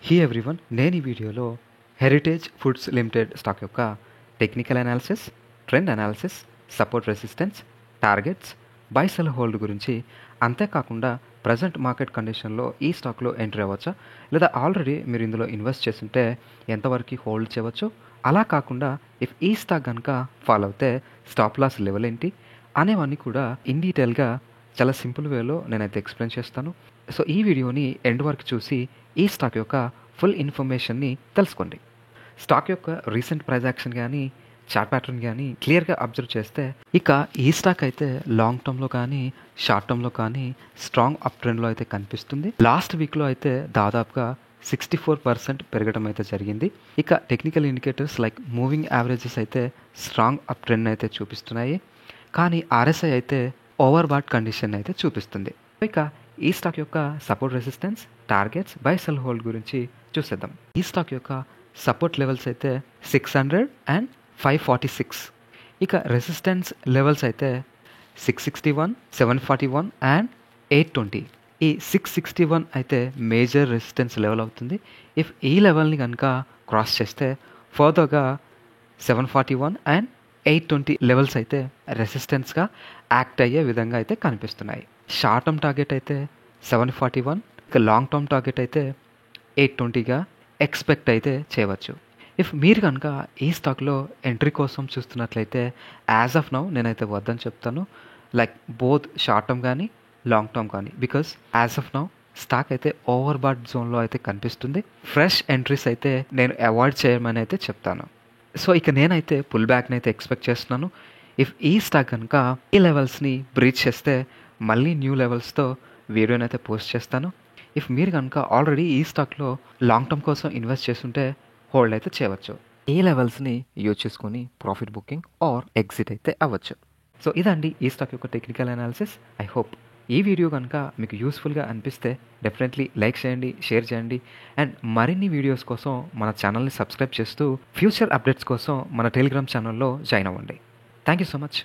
He everyone, నేను ఈ వీడియోలో హెరిటేజ్ ఫుడ్స్ లిమిటెడ్ స్టాక్ యొక్క technical analysis, trend analysis, support resistance, targets, buy sell hold గురించి, అంతేకాకుండా ప్రజెంట్ మార్కెట్ కండిషన్లో ఈ స్టాక్లో ఎంట్రీ అవ్వచ్చా, లేదా ఆల్రెడీ మీరు ఇందులో ఇన్వెస్ట్ చేస్తుంటే ఎంతవరకు హోల్డ్ చేయవచ్చు, అలా కాకుండా ఇఫ్ ఈ స్టాక్ కనుక ఫాలో అవుతే స్టాప్ లాస్ లెవెల్ ఏంటి అనేవన్నీ కూడా ఇన్ డీటెయిల్గా చాలా సింపుల్ వేలో నేనైతే ఎక్స్ప్లెయిన్ చేస్తాను. సో ఈ వీడియోని ఎండ్ వరకు చూసి ఈ స్టాక్ యొక్క ఫుల్ ఇన్ఫర్మేషన్ని తెలుసుకోండి. స్టాక్ యొక్క రీసెంట్ ప్రైస్ యాక్షన్ కానీ చార్ట్ ప్యాటర్న్ కానీ క్లియర్గా అబ్జర్వ్ చేస్తే ఇక ఈ స్టాక్ అయితే లాంగ్ టర్మ్లో కానీ షార్ట్ టర్మ్లో కానీ స్ట్రాంగ్ అప్ ట్రెండ్లో అయితే కనిపిస్తుంది. లాస్ట్ వీక్లో అయితే దాదాపుగా 64% పెరగడం అయితే జరిగింది. ఇక technical indicators like moving averages అయితే స్ట్రాంగ్ అప్ ట్రెండ్ అయితే చూపిస్తున్నాయి. కానీ ఆర్ఎస్ఐ అయితే ఓవర్ బాట్ కండిషన్ అయితే చూపిస్తుంది. ఇక ఈ స్టాక్ యొక్క support resistance, targets, buy sell hold గురించి చూసేద్దాం. ఈ స్టాక్ యొక్క సపోర్ట్ లెవెల్స్ అయితే 600 అండ్ 546. ఇక రెసిస్టెన్స్ లెవెల్స్ అయితే 661, 741 అండ్ 820. ఈ 661 అయితే మేజర్ రెసిస్టెన్స్ లెవెల్ అవుతుంది. ఇఫ్ ఈ లెవెల్ని కనుక క్రాస్ చేస్తే ఫర్దర్గా 741 అండ్ 820 లెవెల్స్ అయితే రెసిస్టెన్స్గా యాక్ట్ అయ్యే విధంగా అయితే కనిపిస్తున్నాయి. షార్ట్ టర్మ్ టార్గెట్ అయితే 741, ఇక లాంగ్ టర్మ్ టార్గెట్ అయితే 820గా ఎక్స్పెక్ట్ అయితే చేయవచ్చు. ఇఫ్ మీరు కనుక ఈ స్టాక్లో ఎంట్రీ కోసం చూస్తున్నట్లయితే యాజ్ ఆఫ్ నౌ నేనైతే వద్దని చెప్తాను, లైక్ బోత్ షార్ట్ టర్మ్ కానీ లాంగ్ టర్మ్ కానీ, because as of now stock అయితే ఓవర్ బాట్ జోన్లో అయితే కనిపిస్తుంది. ఫ్రెష్ ఎంట్రీస్ అయితే నేను అవాయిడ్ చేయమని అయితే చెప్తాను. సో ఇక నేనైతే పుల్ బ్యాక్ని అయితే ఎక్స్పెక్ట్ చేస్తున్నాను. ఇఫ్ ఈ స్టాక్ కనుక ఈ లెవెల్స్ని బ్రీచ్ చేస్తే మళ్ళీ న్యూ లెవెల్స్తో వీడియోని అయితే పోస్ట్ చేస్తాను. ఇఫ్ మీరు కనుక ఆల్రెడీ ఈ స్టాక్లో లాంగ్ టర్మ్ కోసం ఇన్వెస్ట్ చేస్తుంటే హోల్డ్ అయితే చేయవచ్చు. ఈ లెవెల్స్ని యూజ్ చేసుకొని ప్రాఫిట్ బుకింగ్ ఆర్ ఎగ్జిట్ అయితే అవ్వచ్చు. సో ఇదండి ఈ స్టాక్ యొక్క టెక్నికల్ అనాలిసిస్. ఐ హోప్ ఈ వీడియో కనుక మీకు యూస్ఫుల్గా అనిపిస్తే డెఫినెట్లీ లైక్ చేయండి, షేర్ చేయండి, అండ్ మరిన్ని వీడియోస్ కోసం మన ఛానల్ని సబ్స్క్రైబ్ చేస్తూ ఫ్యూచర్ అప్డేట్స్ కోసం మన టెలిగ్రామ్ ఛానల్లో జాయిన్ అవ్వండి. Thank you so much.